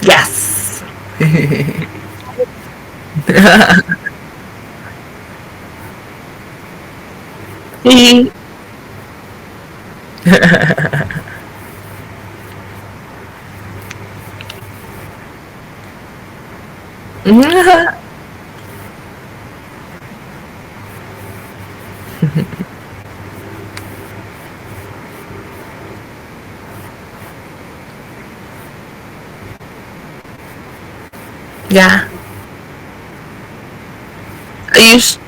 Yes! Yeah. I used.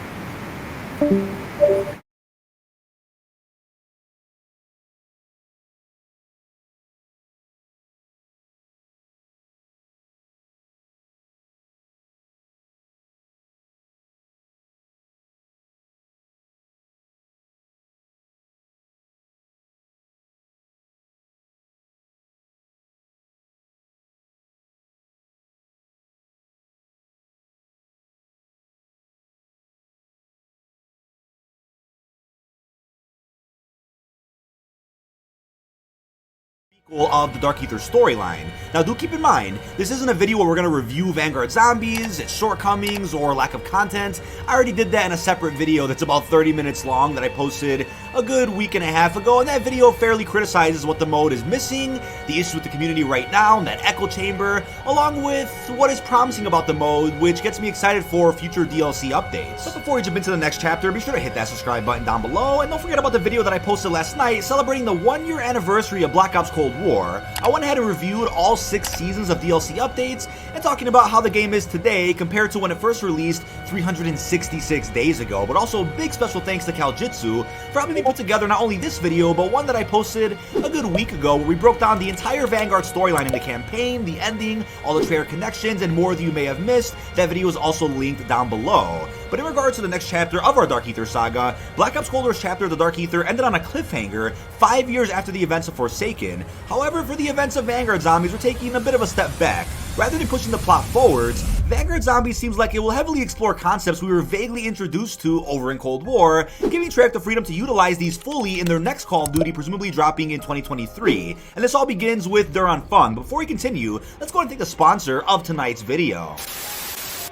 Of the Dark Ether storyline. Now do keep in mind, this isn't a video where we're going to review Vanguard Zombies, its shortcomings, or lack of content. I already did that in a separate video that's about 30 minutes long that I posted a good week and a half ago, and that video fairly criticizes what the mode is missing, the issue with the community right now, and that echo chamber, along with what is promising about the mode, which gets me excited for future DLC updates. But before we jump into the next chapter, be sure to hit that subscribe button down below, and don't forget about the video that I posted last night celebrating the 1-year anniversary of Black Ops Cold War. I went ahead and reviewed all 6 seasons of DLC updates and talking about how the game is today compared to when it first released 366 days ago. But also big special thanks to Caljitsu for helping me put together not only this video, but one that I posted a good week ago where we broke down the entire Vanguard storyline in the campaign, the ending, all the trailer connections, and more that you may have missed. That video is also linked down below. But in regards to the next chapter of our Dark Ether saga, Black Ops Cold War's chapter of the Dark Ether ended on a cliffhanger 5 years after the events of Forsaken. However, for the events of Vanguard Zombies, we're taking a bit of a step back. Rather than pushing the plot forwards, Vanguard Zombies seems like it will heavily explore concepts we were vaguely introduced to over in Cold War, giving Treyarch the freedom to utilize these fully in their next Call of Duty, presumably dropping in 2023. And this all begins with T0NY V0GU3. Before we continue, let's go ahead and thank the sponsor of tonight's video.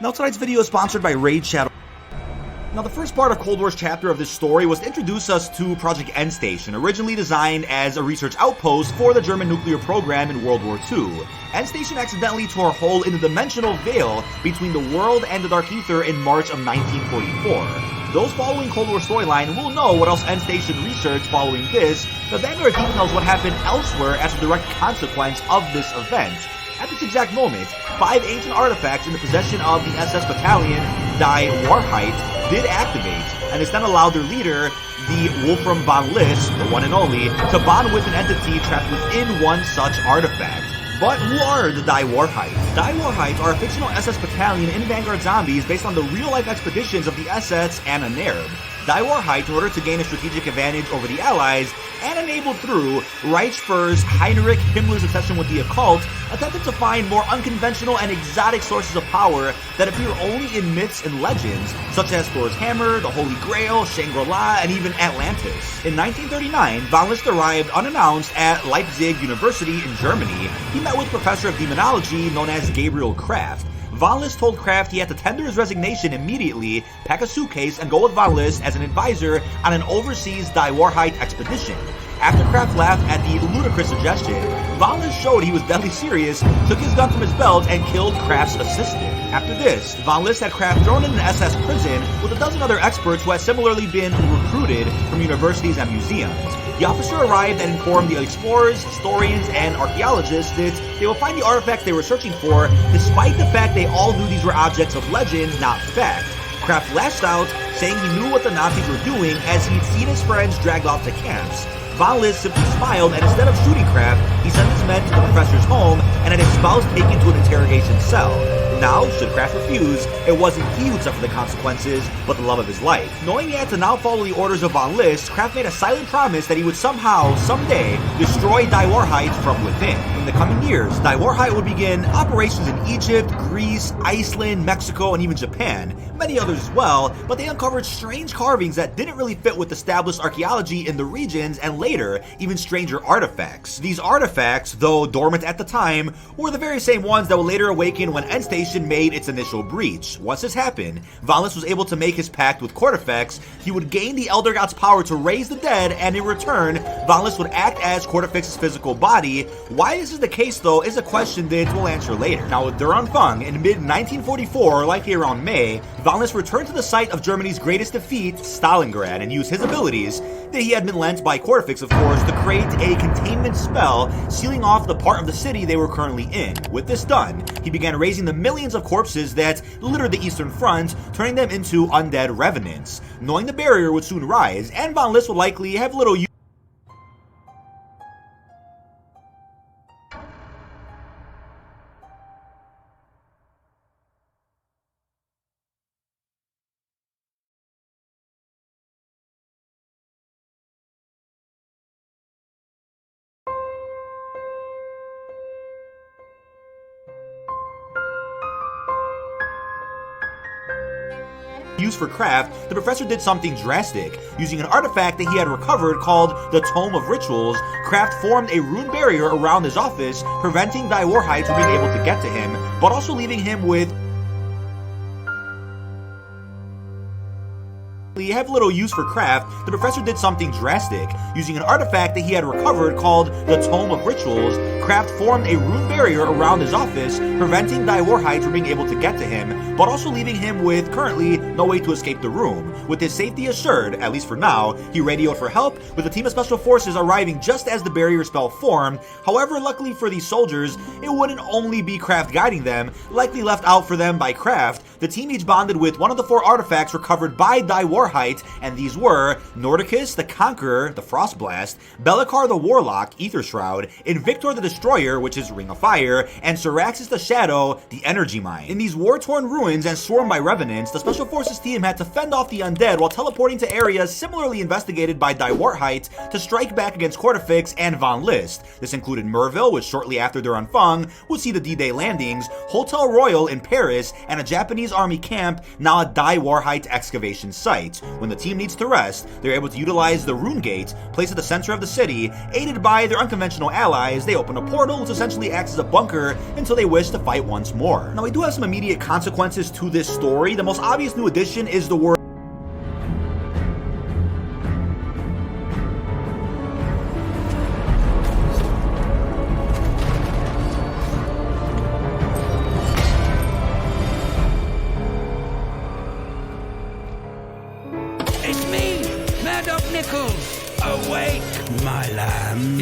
Now tonight's video is sponsored by Raid Shadow. Now, the first part of Cold War's chapter of this story was to introduce us to Project Endstation, originally designed as a research outpost for the German nuclear program in World War II. Endstation accidentally tore a hole in the dimensional veil between the world and the Dark Ether in March of 1944. Those following Cold War storyline will know what else Endstation researched following this, but Vanguard details what happened elsewhere as a direct consequence of this event. At this exact moment, 5 ancient artifacts in the possession of the SS Battalion Die Wahrheit did activate, and this then allowed their leader, the Wolfram von List, the one and only, to bond with an entity trapped within one such artifact. But who are the Die Wahrheit? Die Wahrheit are a fictional SS battalion in Vanguard Zombies based on the real-life expeditions of the SS and a NERB. Die Wahrheit, in order to gain a strategic advantage over the Allies, and enabled through Reichsführer's Heinrich Himmler's obsession with the occult, attempted to find more unconventional and exotic sources of power that appear only in myths and legends, such as Thor's Hammer, the Holy Grail, Shangri-La, and even Atlantis. In 1939, von List arrived unannounced at Leipzig University in Germany. He met with a professor of demonology known as Gabriel Kraft. Von List told Kraft he had to tender his resignation immediately, pack a suitcase, and go with Von List as an advisor on an overseas Die Wahrheit expedition. After Kraft laughed at the ludicrous suggestion, Von List showed he was deadly serious, took his gun from his belt, and killed Kraft's assistant. After this, Von List had Kraft thrown in an SS prison with a dozen other experts who had similarly been recruited from universities and museums. The officer arrived and informed the explorers, historians, and archaeologists that they would find the artifacts they were searching for, despite the fact they all knew these were objects of legend, not fact. Kraft lashed out, saying he knew what the Nazis were doing as he'd seen his friends dragged off to camps. Von List simply smiled, and instead of shooting Kraft, he sent his men to the professor's home and had his spouse taken to an interrogation cell. Now, should Kraft refuse, it wasn't he who'd suffer the consequences, but the love of his life. Knowing he had to now follow the orders of Von List, Kraft made a silent promise that he would somehow, someday, destroy Die Wahrheit from within. In the coming years, Die Wahrheit would begin operations in Egypt, Greece, Iceland, Mexico, and even Japan, many others as well, but they uncovered strange carvings that didn't really fit with established archaeology in the regions, and later, even stranger artifacts. These artifacts, though dormant at the time, were the very same ones that would later awaken when Endstation made its initial breach. Once this happened, Von List was able to make his pact with Kortifex. He would gain the Elder God's power to raise the dead, and in return, Von List would act as Kortifex's physical body. Why this is the case, though, is a question that we'll answer later. Now, with T0NY in mid-1944, likely around May, Von List returned to the site of Germany's greatest defeat, Stalingrad, and used his abilities that he had been lent by Kortifex, of course, to create a containment spell, sealing off the part of the city they were currently in. With this done, he began raising the millions of corpses that littered the Eastern Front, turning them into undead revenants. Knowing the barrier would soon rise, and Von List would likely have little use for Kraft, the professor did something drastic. Using an artifact that he had recovered called the T0NY V0GU3, Kraft formed a rune barrier around his office, preventing Die Wahrheit from being able to get to him, but also leaving him with have little use for Kraft. The professor did something drastic. Using an artifact that he had recovered called the T0NY V0GU3, Kraft formed a rune barrier around his office, preventing Die Wahrheit from being able to get to him, but also leaving him with, currently, no way to escape the room. With his safety assured, at least for now, he radioed for help, with a team of special forces arriving just as the barrier spell formed. However, luckily for these soldiers, it wouldn't only be Kraft guiding them, likely left out for them by Kraft. The team each bonded with one of the 4 artifacts recovered by Die Wahrheit, and these were Nordicus the Conqueror, the Frostblast, Belikar the Warlock, Ether Shroud, Invictor the Destroyer, which is Ring of Fire, and Syraxis the Shadow, the Energy Mine. In these war-torn ruins and swarmed by revenants, the Special Forces team had to fend off the undead while teleporting to areas similarly investigated by Die Wahrheit to strike back against Kortifex and Von List. This included Merville, which shortly after T0NY would see the D-Day landings, Hotel Royal in Paris, and a Japanese army camp, now a Die Wahrheit excavation site. When the team needs to rest, they're able to utilize the Rune Gate, placed at the center of the city. Aided by their unconventional allies, they open a portal which essentially acts as a bunker until they wish to fight once more. Now, we do have some immediate consequences to this story. The most obvious new addition is the word Awake, my lamb.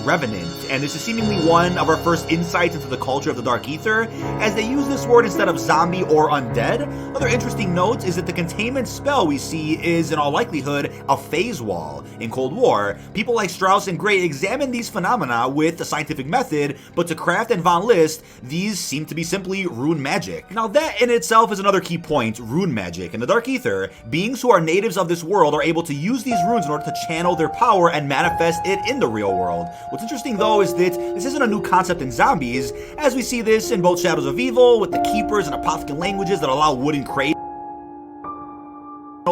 Revenant, and this is seemingly one of our first insights into the culture of the Dark Ether, as they use this word instead of zombie or undead. Other interesting notes is that the containment spell we see is, in all likelihood, a phase wall. In Cold War, people like Strauss and Gray examined these phenomena with a scientific method, but to Kraft and Von List, these seem to be simply rune magic. Now that in itself is another key point, rune magic. In the Dark Ether, beings who are natives of this world are able to use these runes in order to channel their power and manifest it in the real world. What's interesting though is that this isn't a new concept in zombies, as we see this in both Shadows of Evil with the Keepers and Apothecan languages that allow wooden crates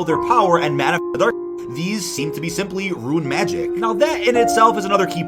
their power and manifest dark. These seem to be simply rune magic. Now that in itself is another key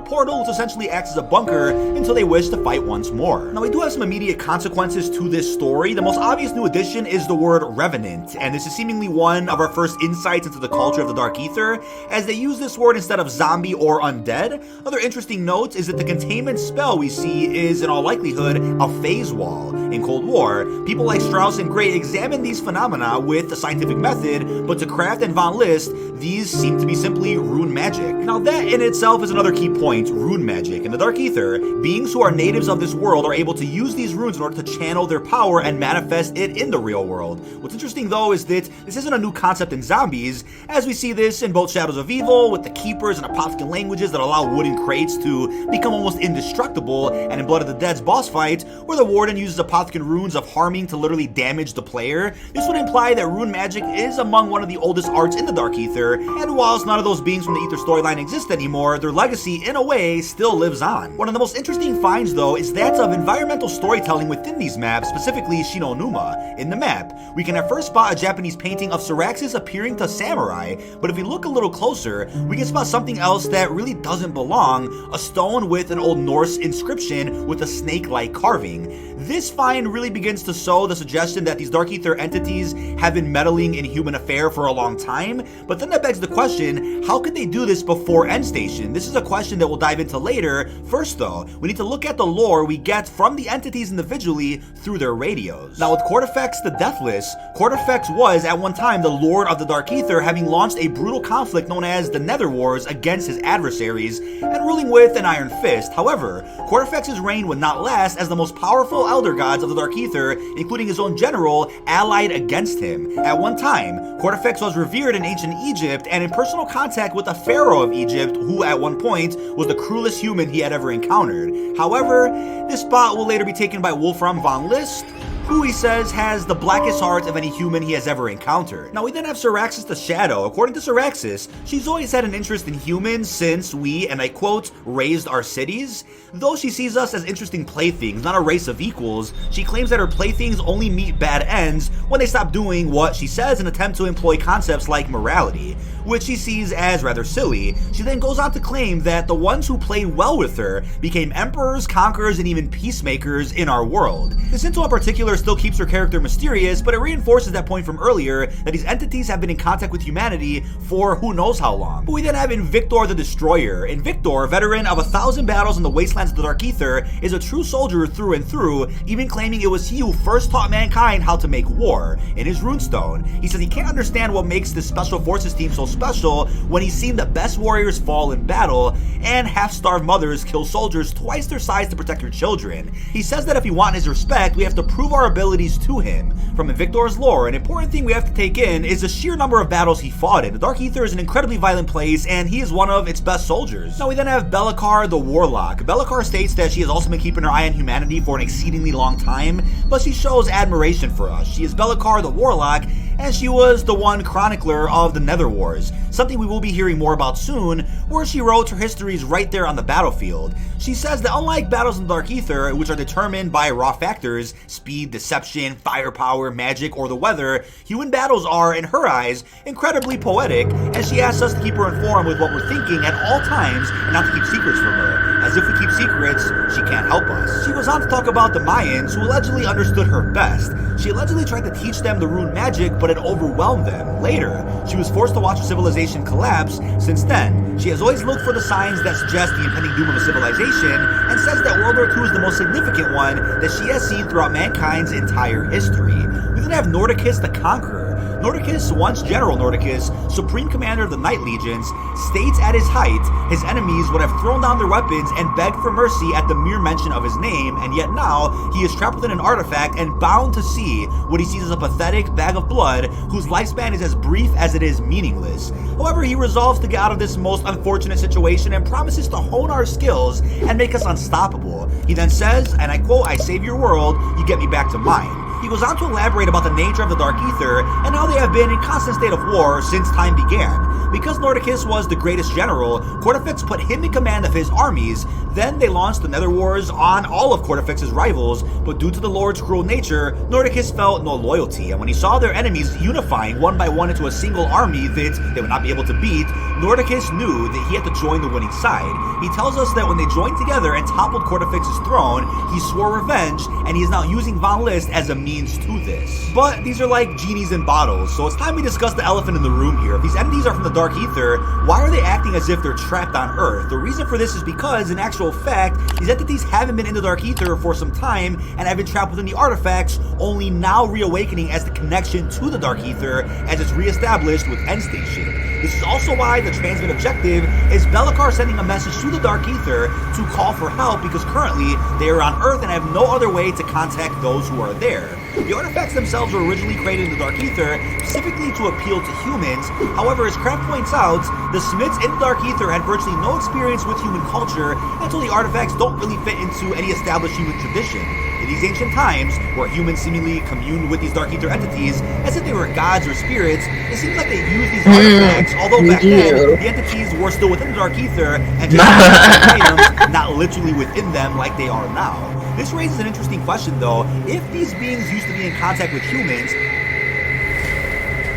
portal, which essentially acts as a bunker until they wish to fight once more. Now, we do have some immediate consequences to this story. The most obvious new addition is the word revenant, and this is seemingly one of our first insights into the culture of the Dark Ether, as they use this word instead of zombie or undead. Other interesting notes is that the containment spell we see is, in all likelihood, a phase wall. In Cold War, people like Strauss and Gray examined these phenomena with a scientific method, but to Kraft and Von List, these seem to be simply rune magic. Now that in itself is another key point, point, rune magic. In the Dark Ether, beings who are natives of this world are able to use these runes in order to channel their power and manifest it in the real world. What's interesting though is that this isn't a new concept in zombies, as we see this in both Shadows of Evil with the Keepers and Apothicon languages that allow wooden crates to become almost indestructible, and in Blood of the Dead's boss fight, where the Warden uses Apothicon runes of harming to literally damage the player. This would imply that rune magic is among one of the oldest arts in the Dark Ether, and whilst none of those beings from the Ether storyline exist anymore, their legacy, in a way, still lives on. One of the most interesting finds, though, is that of environmental storytelling within these maps, specifically Shinonuma. In the map, we can at first spot a Japanese painting of Syraxis appearing to samurai, but if we look a little closer, we can spot something else that really doesn't belong, a stone with an Old Norse inscription with a snake-like carving. This find really begins to sow the suggestion that these Dark Ether entities have been meddling in human affair for a long time, but then that begs the question, how could they do this before Endstation? This is a question that we'll dive into later. First though, we need to look at the lore we get from the entities individually through their radios. Now with Kortifex the Deathless, Kortifex was at one time the Lord of the Dark Ether, having launched a brutal conflict known as the Nether Wars against his adversaries, and ruling with an iron fist. However, Kortifex's reign would not last, as the most powerful elder gods of the Dark Ether, including his own general, allied against him. At one time, Kortifex was revered in ancient Egypt and in personal contact with the pharaoh of Egypt, who at one point was the cruelest human he had ever encountered. However, this spot will later be taken by Wolfram von List, who he says has the blackest heart of any human he has ever encountered. Now we then have Syraxis the Shadow. According to Syraxis, she's always had an interest in humans since we, and I quote, raised our cities. Though she sees us as interesting playthings, not a race of equals, she claims that her playthings only meet bad ends when they stop doing what she says and attempt to employ concepts like morality, which she sees as rather silly. She then goes on to claim that the ones who played well with her became emperors, conquerors, and even peacemakers in our world. This intel in particular still keeps her character mysterious, but it reinforces that point from earlier that these entities have been in contact with humanity for who knows how long. But we then have Invictor the Destroyer. Invictor, veteran of 1,000 battles in the wastelands of the Dark Ether, is a true soldier through and through, even claiming it was he who first taught mankind how to make war. In his runestone, he says he can't understand what makes this special forces team so special when he's seen the best warriors fall in battle and half-starved mothers kill soldiers twice their size to protect their children. He says that if we want his respect, we have to prove our abilities to him. From Invictor's lore, an important thing we have to take in is the sheer number of battles he fought in. The Dark Ether is an incredibly violent place, and he is one of its best soldiers. Now we then have Be'lakor the Warlock. Be'lakor states that she has also been keeping her eye on humanity for an exceedingly long time, but she shows admiration for us. She is Be'lakor the Warlock, and she was the one chronicler of the Nether Wars, something we will be hearing more about soon, where she wrote her histories right there on the battlefield. She says that unlike battles in the Dark Ether, which are determined by raw factors, speed, deception, firepower, magic, or the weather, human battles are, in her eyes, incredibly poetic, and she asks us to keep her informed with what we're thinking at all times and not to keep secrets from her, as if we keep secrets, she can't help us. She goes on to talk about the Mayans, who allegedly understood her best. She allegedly tried to teach them the rune magic, but it overwhelmed them. Later, she was forced to watch her civilization collapse. Since then, she has always looked for the signs that suggest the impending doom of a civilization, and says that World War II is the most significant one that she has seen throughout mankind's entire history. We then have Nordicus the Conqueror. Nordicus, once General Nordicus, Supreme Commander of the Night Legions, states at his height, his enemies would have thrown down their weapons and begged for mercy at the mere mention of his name, and yet now, he is trapped within an artifact and bound to see what he sees as a pathetic bag of blood whose lifespan is as brief as it is meaningless. However, he resolves to get out of this most unfortunate situation and promises to hone our skills and make us unstoppable. He then says, and I quote, "I save your world, you get me back to mine." He goes on to elaborate about the nature of the Dark Ether and how they have been in constant state of war since time began. Because Nordicus was the greatest general, Kortifex put him in command of his armies. Then they launched the Nether Wars on all of Kortifex's rivals, but due to the Lord's cruel nature, Nordicus felt no loyalty, and when he saw their enemies unifying one by one into a single army that they would not be able to beat, Nordicus knew that he had to join the winning side. He tells us that when they joined together and toppled Kortifex's throne, he swore revenge, and he is now using Von List as a means to this. But these are like genies in bottles, so it's time we discuss the elephant in the room here. If these entities are from the Dark Ether, why are they acting as if they're trapped on Earth? The reason for this is because, in actual fact, these entities haven't been in the Dark Ether for some time and have been trapped within the artifacts, only now reawakening as the connection to the Dark Ether as it's re-established with Endstation. This is also why the the transmit objective is Be'lakor sending a message to the Dark Ether to call for help because currently they are on Earth and have no other way to contact those who are there. The artifacts themselves were originally created in the Dark Ether specifically to appeal to humans. However, as Kraft points out, the Smiths in the Dark Ether had virtually no experience with human culture, and so the artifacts don't really fit into any established human tradition. In these ancient times, where humans seemingly communed with these Dark Ether entities as if they were gods or spirits, it seems like they used these artifacts, although back then, the entities were still within the Dark Ether and just items, not literally within them like they are now. This raises an interesting question though. If these beings used to be in contact with humans,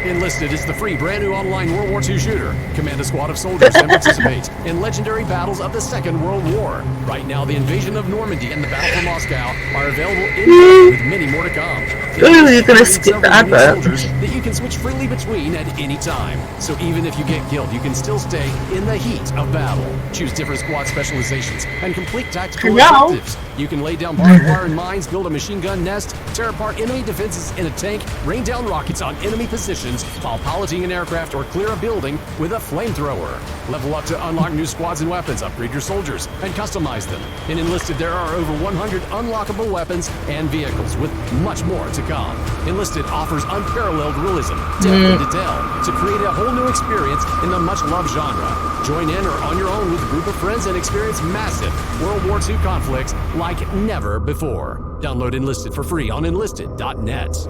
Enlisted is the free brand new online World War II shooter. Command a squad of soldiers and participate in legendary battles of the Second World War. Right now, the invasion of Normandy and the battle for Moscow are available in with many more to come. Ooh, you're gonna skip the advert. Soldiers that you can switch freely between at any time. So even if you get killed, you can still stay in the heat of battle. Choose different squad specializations and complete tactical objectives. You can lay down barbed wire and mines, build a machine gun nest, tear apart enemy defenses in a tank, rain down rockets on enemy positions while piloting an aircraft or clear a building with a flamethrower. Level up to unlock new squads and weapons, upgrade your soldiers, and customize them. In Enlisted, there are over 100 unlockable weapons and vehicles with much more to come. Enlisted offers unparalleled realism, depth, and detail to create a whole new experience in the much-loved genre. Join in or on your own with a group of friends and experience massive World War II conflicts like never before. Download Enlisted for free on enlisted.net.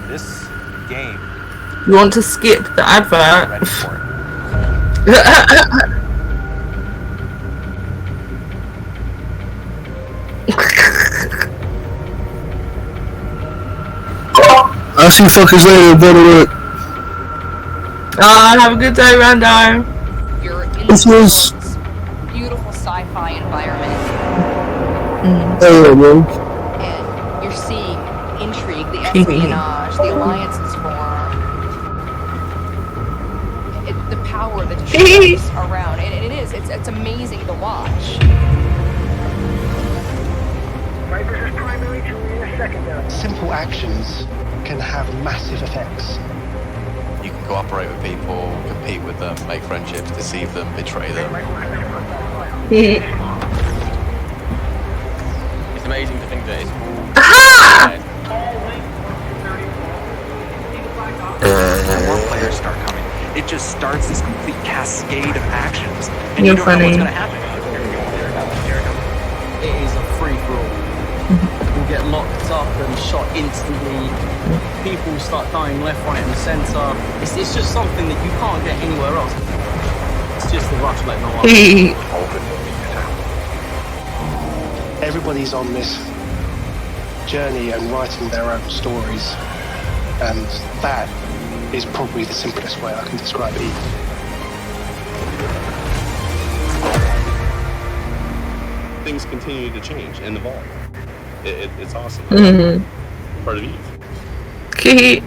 This game, You want to skip the I'm advert? ready for it. I'll see you fuckers later, brother. Have a good day, Rando. You're in This was- this beautiful sci-fi environment, Hey, man. and you're seeing intrigue, the espionage, the alliances form, the power that shifts around, and it is. It's amazing to watch. Simple actions can have massive effects. You can cooperate with people, compete with them, make friendships, deceive them, betray them. It's amazing to think that it's And more players start coming. It just starts this complete cascade of actions, and You're you don't know funny. what's going to happen. It is a free-for-all. People get locked up and shot instantly. People start dying left, right, and centre. It's just something that you can't get anywhere else. It's just the rush like no other. Everybody's on this journey and writing their own stories, and that is probably the simplest way I can describe it. Things continue to change and evolve. It's awesome. Part of Eve. Okay.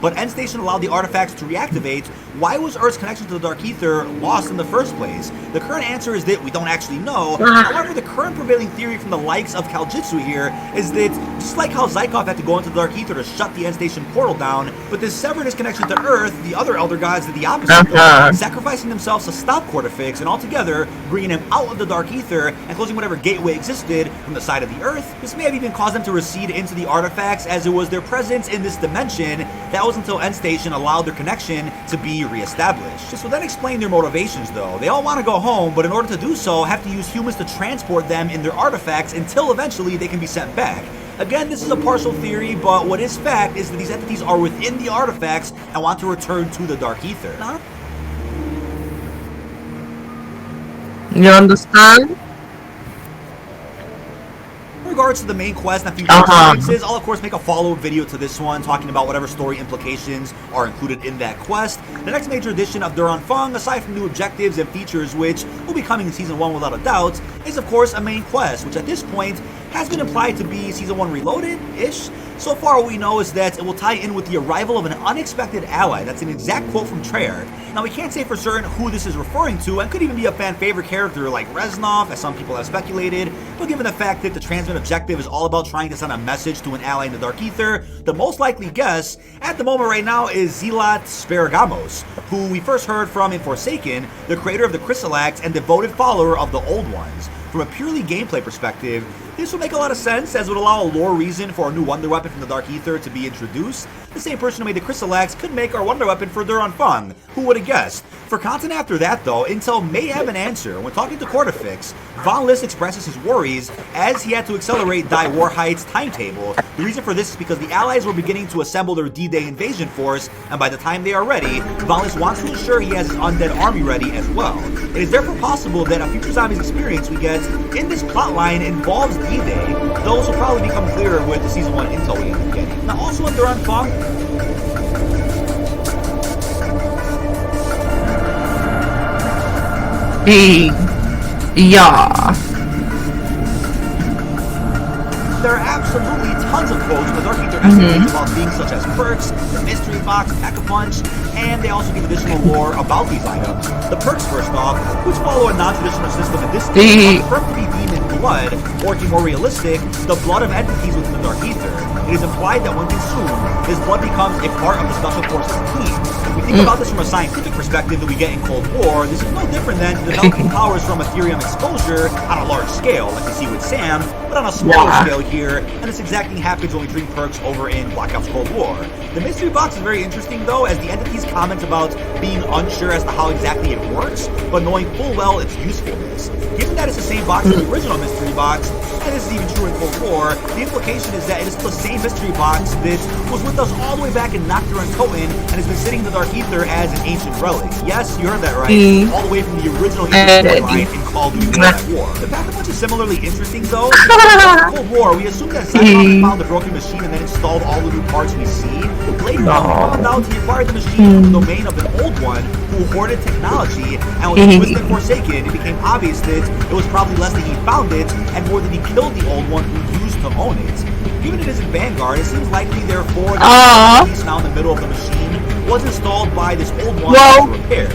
but End Station allowed the artifacts to reactivate. Why was Earth's connection to the Dark Ether lost in the first place? The current answer is that we don't actually know. However, the current prevailing theory from the likes of Kaljitsu here is that just like how Zykov had to go into the Dark Ether to shut the End Station portal down, but this severed his connection to Earth, the other Elder Gods did the opposite, sacrificing themselves to stop Quarterfix and altogether bringing him out of the Dark Ether and closing whatever gateway existed from the side of the Earth. This may have even caused them to recede into the artifacts, as it was their presence in this dimension that was until End Station allowed their connection to be reestablished. This will then explain their motivations though. They all want to go home, but in order to do so, have to use humans to transport them in their artifacts until eventually they can be sent back. Again, this is a partial theory, but what is fact is that these entities are within the artifacts and want to return to the Dark Ether. You understand? regards to the main quest and future experiences, I'll of course make a follow-up video to this one talking about whatever story implications are included in that quest. The next major addition of T0NY V0GU3, aside from new objectives and features which will be coming in Season 1 without a doubt, is of course a main quest, which at this point has been implied to be Season 1 Reloaded-ish. So far what we know is that it will tie in with the arrival of an unexpected ally. That's an exact quote from Treyarch. Now we can't say for certain who this is referring to, and could even be a fan favorite character like Reznov, as some people have speculated, but given the fact that the transmit objective is all about trying to send a message to an ally in the Dark Ether, the most likely guess at the moment right now is Zealot Sparagamos, who we first heard from in Forsaken, the creator of the Chrysalax and devoted follower of the Old Ones. From a purely gameplay perspective, this would make a lot of sense, as it would allow a lore reason for a new wonder weapon from the Dark Ether to be introduced. The same person who made the Chrysalax could make our wonder weapon for T0NY V0GU3. Who would have guessed? For content after that though, Intel may have an answer. When talking to Cortifix, Von List expresses his worries as he had to accelerate Die Warheight's timetable. The reason for this is because the Allies were beginning to assemble their D-Day invasion force, and by the time they are ready, Von List wants to ensure he has his undead army ready as well. It is therefore possible that a future Zombies experience we get in this plotline involves D-Day. Those will probably become clearer with the Season 1 intel we end up getting. Now also in T0NY V0GU3, yeah. There are absolutely tons of quotes in the Dark Ether estimates about things such as perks, the mystery box, Pack-a-Punch, and they also give additional lore about these items. The perks, first off, which follow a non-traditional system in this case, are confirmed to be demon blood, or to be more realistic, the blood of entities within the Dark Ether. It is implied that when consumed, this blood becomes a part of the Special Forces team. If we think about this from a scientific perspective that we get in Cold War, this is no different than developing powers from Ethereum exposure on a large scale, like we see with Sam, but on a smaller scale here, and this exact thing happens when we drink perks over in Black Ops Cold War. The mystery box is very interesting though, as the entities comment about being unsure as to how exactly it works, but knowing full well its usefulness. Given that it's the same box as the original mystery box, and this is even true in Cold War, the implication is that it is the same mystery box that was with us all the way back in Nocturne and Cohen, and has been sitting in the Dark Ether as an ancient relic. Yes, you heard that right. All the way from the original storyline in Call of Duty War. The Pack-a-Punch is similarly interesting though. In Cold War, we assume that Cyberpunk found the broken machine and then installed all the new parts we see. Later on, we found out he acquired the machine from the domain of an old one who hoarded technology, and with Twisted Forsaken, it became obvious that it was probably less that he found it, and more that he killed the old one who used to own it. Given it is in Vanguard, it seems likely therefore that the piece now in the middle of the machine was installed by this old one to repair.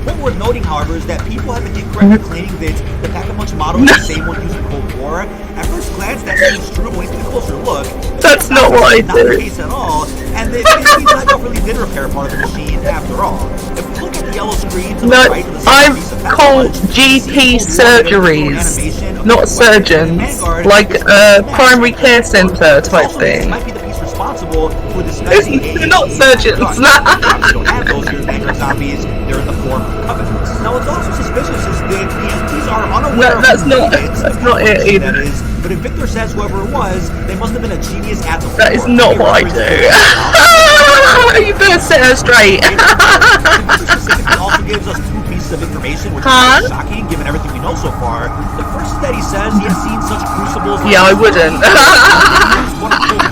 What worth noting, however, is that people have been incorrectly claiming that the Pack-a-Punch model is the same one used in Cold War. At first glance, that seems true, but when you take a closer look, that's not what I not the case at all, and it seems like it really did repair part of the machine after all. If we look at the yellow screen to the right of the I've called GP surgeries, not surgeons, like a primary care center type thing. Might be the piece responsible for this. They're not surgeons. We don't have those here in Vanguard Zombies. They're in the form of covenants. Now, what's also suspicious is that the entities are unaware of that's not it either. That is, but if Victor says whoever it was, they must have been a genius at the That is not what I do. You better set her straight. Victor specifically also gives us two pieces of information, which is shocking given everything we know so far. The first is that he says he has seen such crucibles. Yeah, I wouldn't.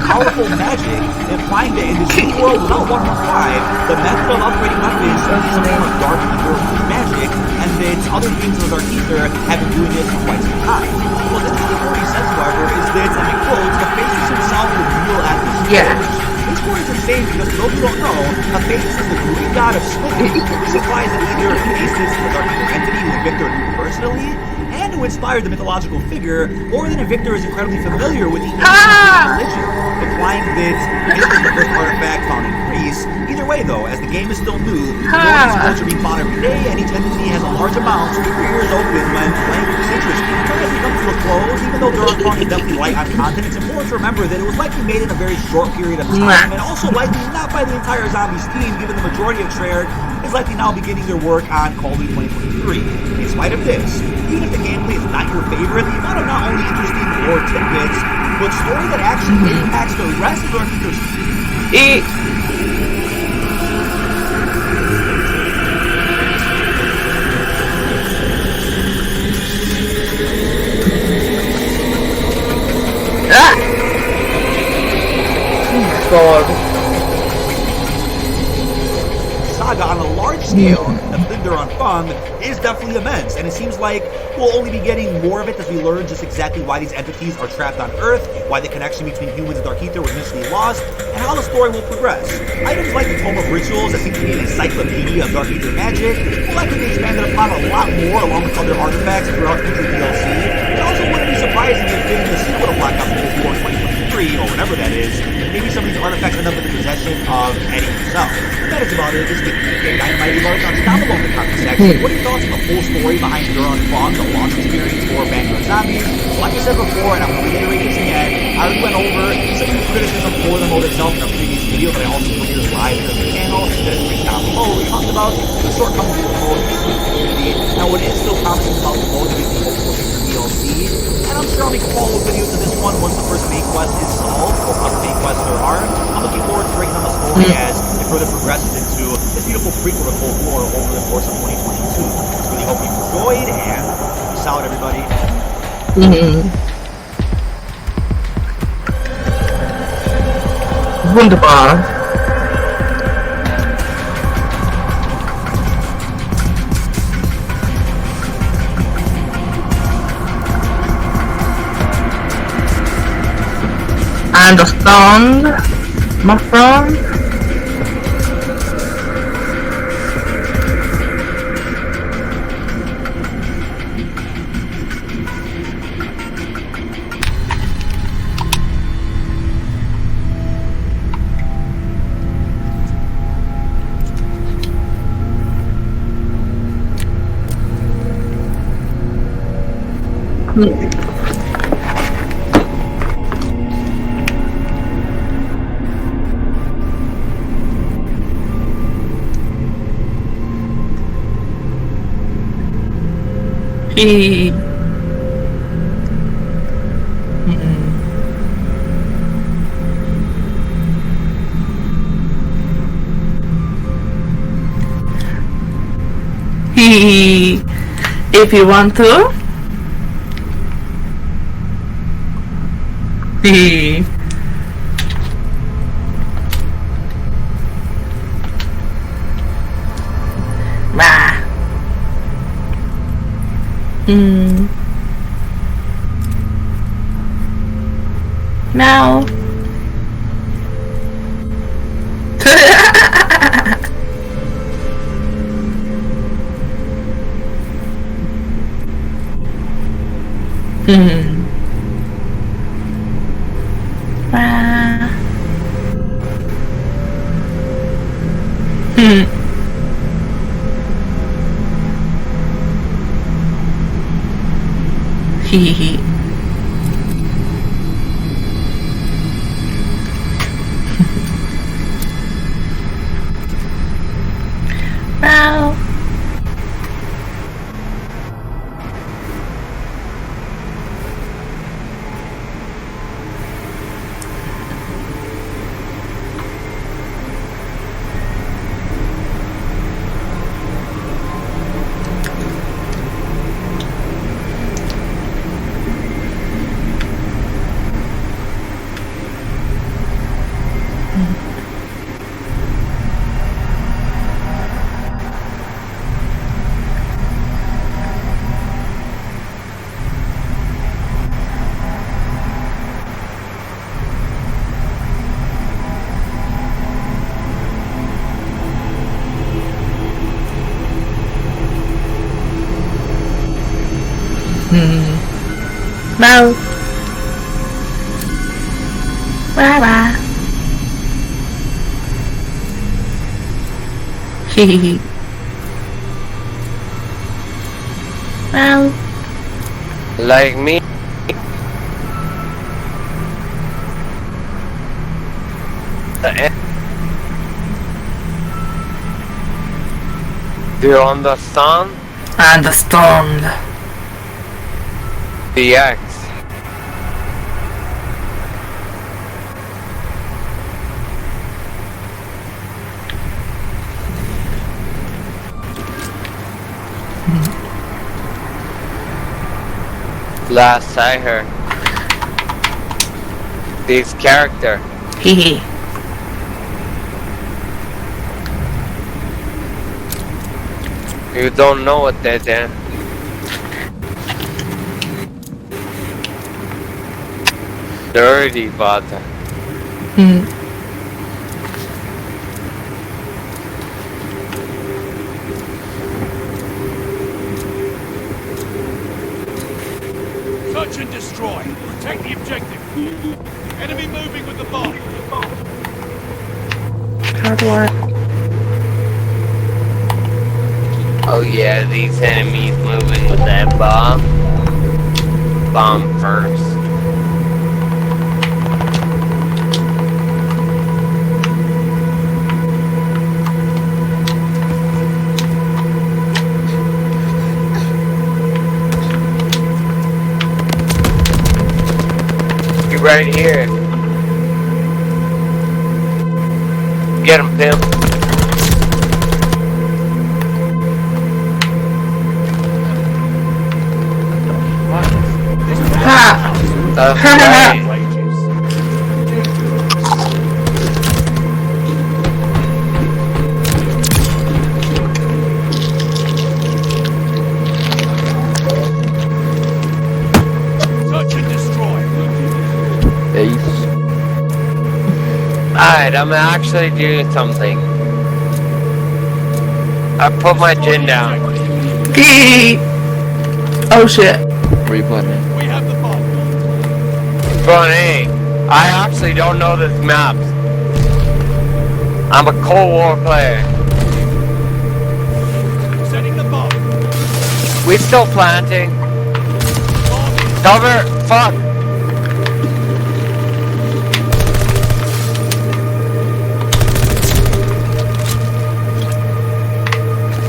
Powerful magic, implying that in this new world without 1.5, the method of upgrading weapons is some form of Dark Ether magic, and that other things in the Dark Ether have been doing this for quite some time. What's interesting what he says, however, is that, and I quote, Hephaestus himself reveal at this stage. This word is insane because for those who don't know, Hephaestus is the Greek god of splitting. This implies that either Hephaestus is the Dark Ether entity who Victor knew personally, and who inspired the mythological figure, or that Victor is incredibly familiar with the ancient religion, implying that this is the first artifact found in Greece. Either way though, as the game is still new, these quotes are being found every day, and each entity has a large amount, so keep your ears open when playing with this interesting. But as we come to a close, even though T0NY V0GU3 is definitely light on content, it's important to remember that it was likely made in a very short period of time, and also likely not by the entire Zombies team, given the majority of Treyarch is likely now beginning their work on Call of Duty 2023. In spite of this, even if the gameplay is not your favorite, the amount of not only interesting lore tidbits, but story that actually impacts the rest of the god. Saga on a large scale, the T0NY V0GU3 is definitely immense, and it seems like we'll only be getting more of it as we learn just exactly why these entities are trapped on Earth, why the connection between humans and Dark Ether was initially lost, and how the story will progress. Items like the Tome of Rituals that seem to be an encyclopedia of Dark Ether magic will likely be expanded upon a lot more along with other artifacts throughout future DLC. It also wouldn't be surprising if in the sequel to Black Ops Cold War 2023, or whatever that is, maybe some of these artifacts end up in the possession of Eddie himself. That is about it. This is Dynamite Evoke. Down below in the comment section, what are your thoughts on the full story behind T0NY V0GU3, the launch experience for Vanguard Zombies? Like I said before, and I'm going to reiterate this again, I already went over some of the criticism for the mode itself in a previous video, but I also put this live here on the channel that is linked down below. We talked about the shortcomings of the mode in the community. Now, what is still promising about the mode to be the hopeful future DLC, and I'm sure I'll make a follow-up video to this one once the first main quest is solved, or other main quests there are. I'm looking forward to breaking down the story as it further progresses into this beautiful prequel to Cold War over the course of 2022. Really hope you enjoyed, and peace out, everybody. Wunderbar. And a song, my friend. If you want to. Now. Wow. Wow. Wow. Hehehe. Wow. Like me? Do you understand? Understand. The X. Last I heard, this character Hehe. You don't know what they did. Dirty water. Search and destroy. Protect the objective. Enemy moving with the bomb. How do I? Oh yeah, these enemies moving with that bomb. Bomb first. You're right here. Get him, pimp. That's right. Search and destroy. Alright, I'm actually doing something. I put my gin down. Oh shit. Where you putting it? We have the bomb. Funny, I actually don't know this map. I'm a Cold War player. Setting the bomb. We still planting. Cover, fuck.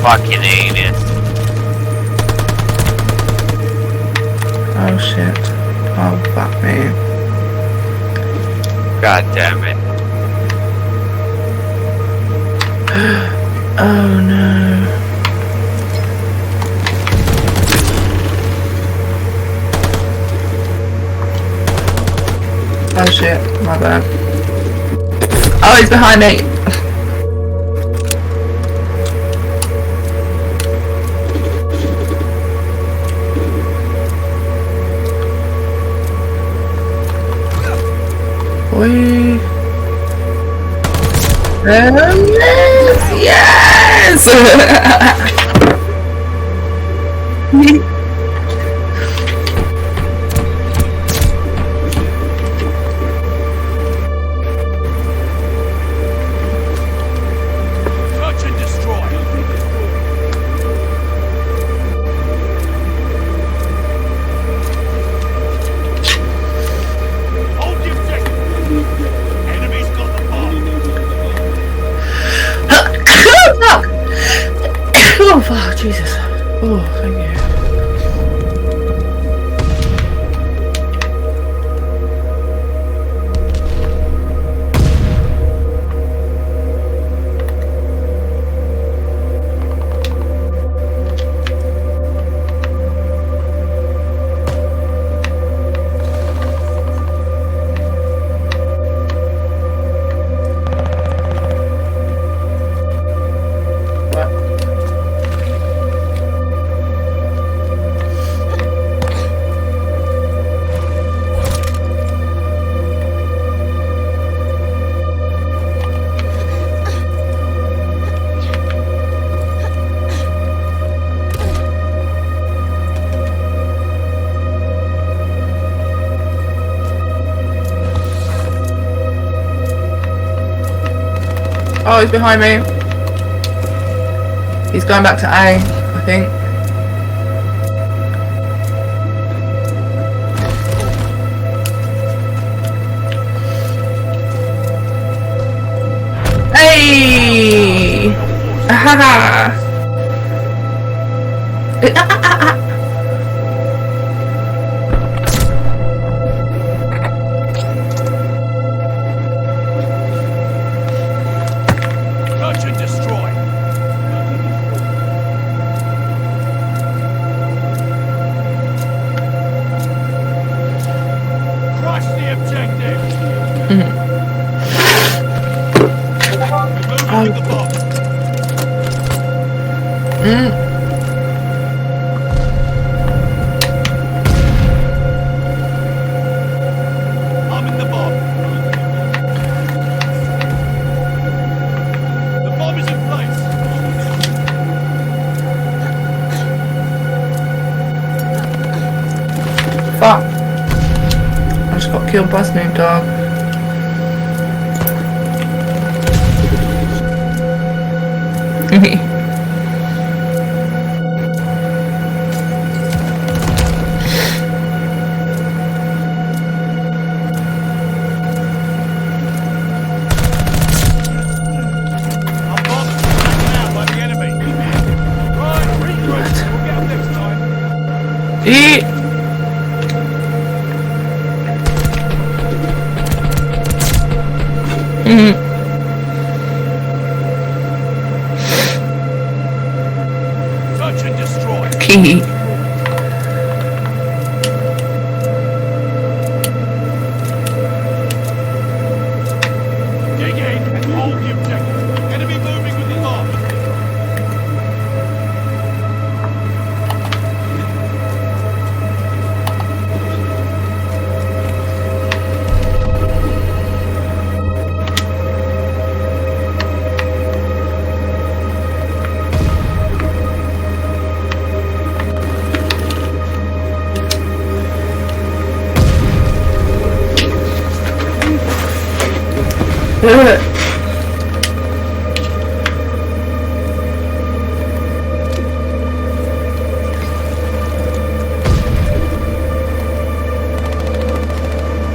Fucking anus. Oh shit. Oh fuck me. God damn it. Oh no. Oh shit, my bad. Oh, he's behind me. Yes! Search and destroy. Hold the objective. Enemy's got the bomb. Oh fuck, Jesus. Oh, thank you. Oh, he's behind me. He's going back to A, I think. Hey! Ahaha! Search and destroy. Crush the objective. Moving with the bomb. killed by Snoop Dogg. Eat. Touch and destroy. Key. Dig in and hold the objective. Enemy moving with the bomb.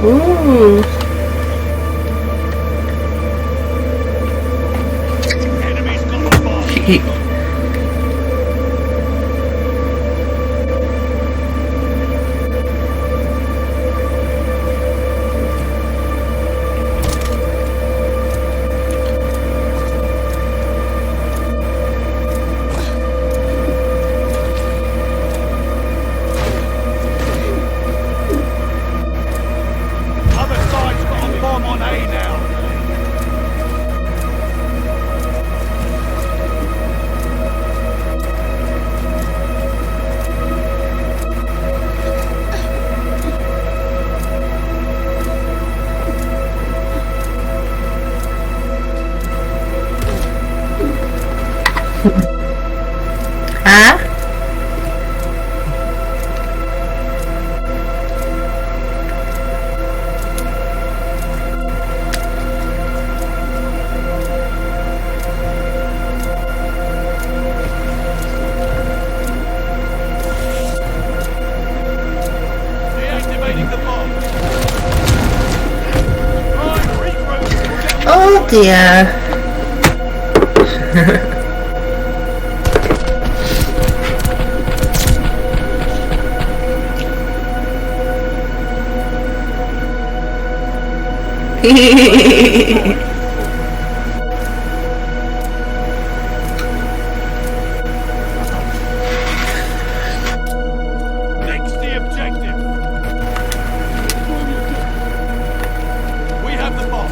Ooh. Enemy's got the bomb. Other side's got a bomb on A now. Huh? Deactivating the bomb. Right, regroup. Oh dear. Fix the objective. We have the bomb.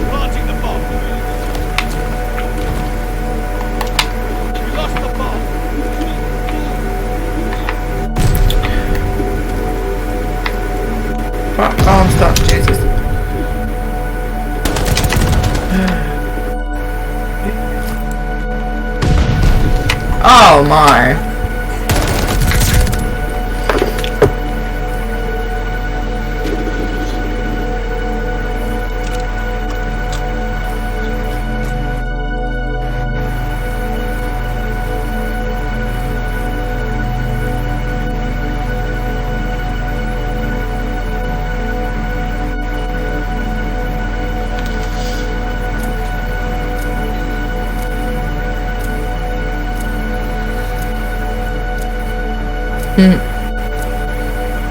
Planting the bomb. We lost the bomb. Fuck on stuff, Jesus. Oh my.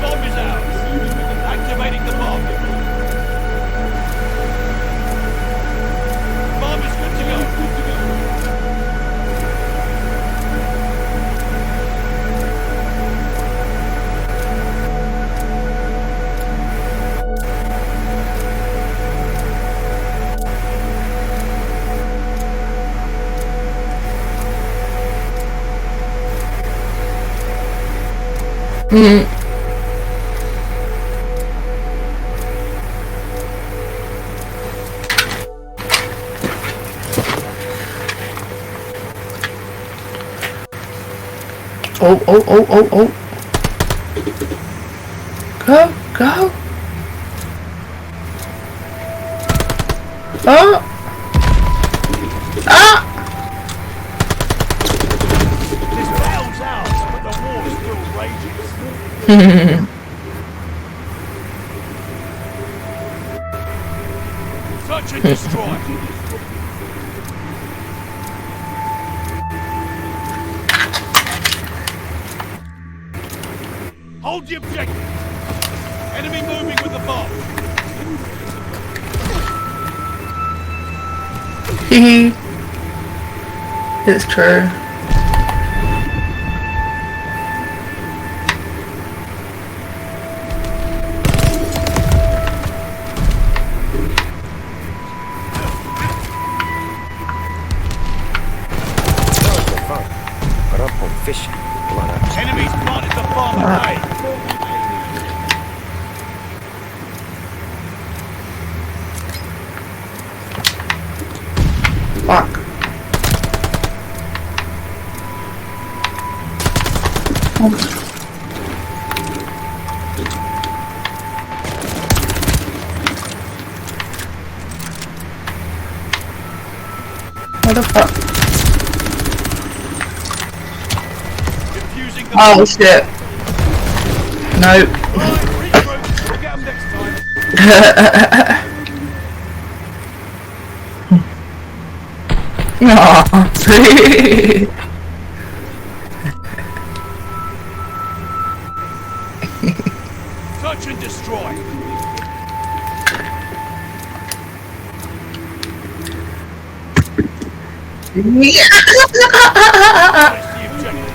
Bomb is out. Activating the bomb. Bomb is good to go. Oh, oh, oh, oh, oh. Go, go. Oh. Ah. This battle's ours, but the war still rages. Search and destroy. Hold the objective. Enemy moving with the bomb. Hehe. It's true. Enemies planted the bomb at A. Fuck. What the fuck? Defusing the Oh shit. Nope. Right, regroup. We'll get them next time. Aww. Search and destroy. That's the objective.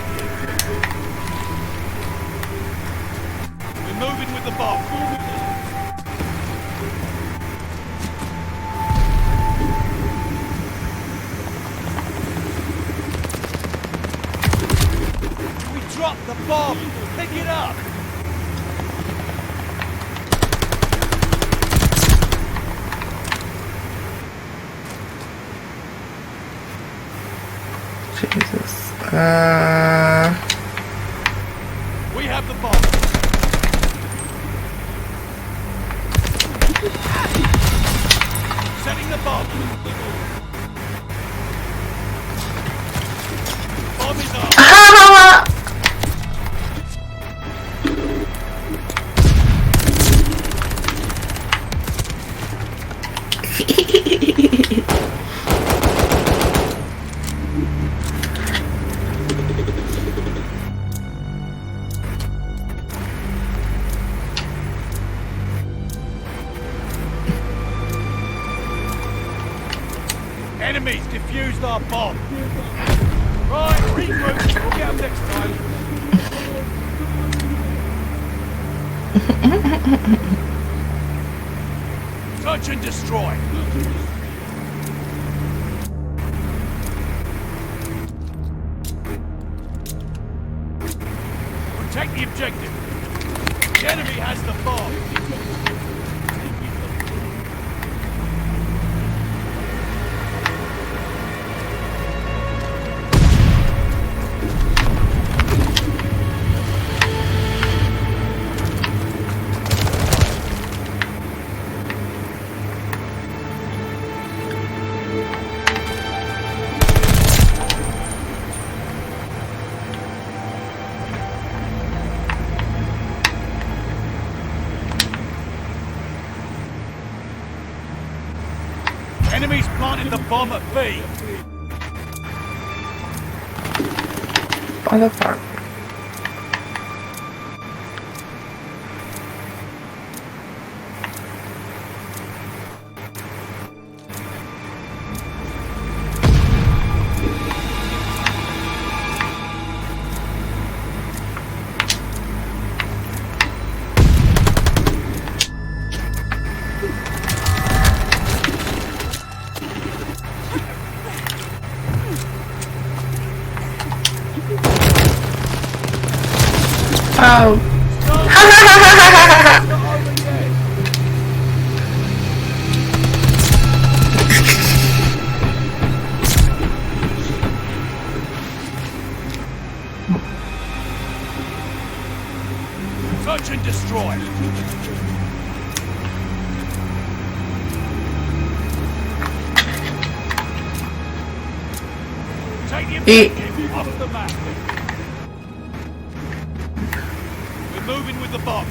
We're moving with the bomb. We dropped the bomb. Pick it up. Jesus. We have the bomb. Setting the bomb. Bomb is up. Enemies defused our bomb. Right, regroup. We'll get them next time. Search and destroy. Protect the objective. The enemy has the bomb. Enemies planted the bomb at B. What the fuck? Oh. Search and destroy. Take the objective off the map. We're moving with the bomb.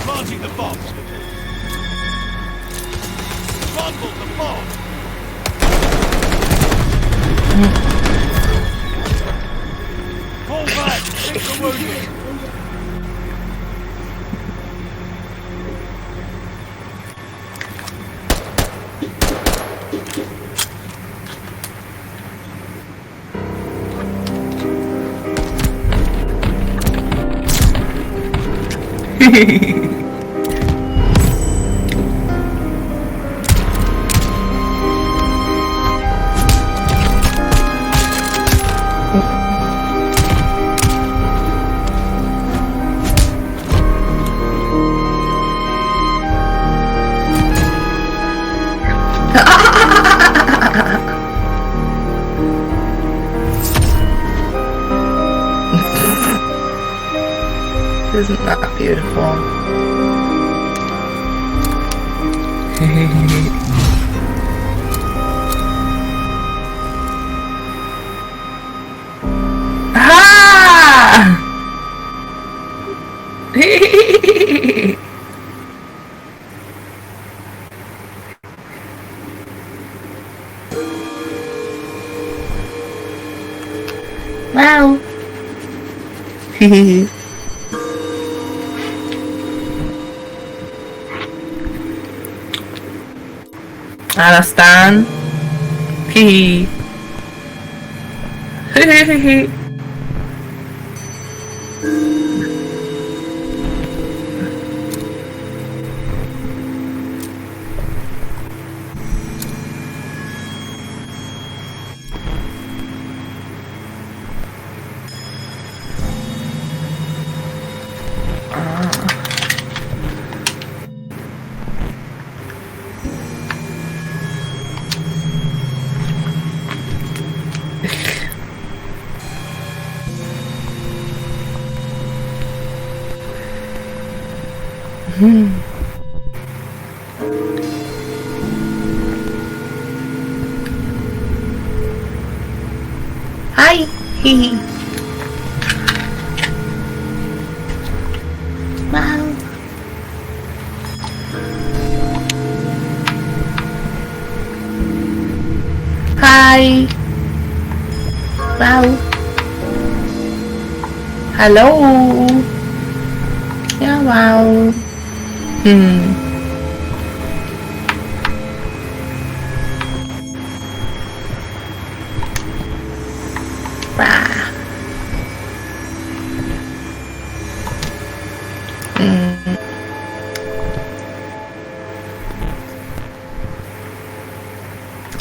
Planting the bomb. Fumble the bomb. Pull back. Take the wounded. Isn't that beautiful? Ah! Wow. Understand? Hee hee. Hi. Wow. Hi. Wow. Hello. Yeah, wow.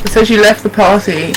It says you left the party.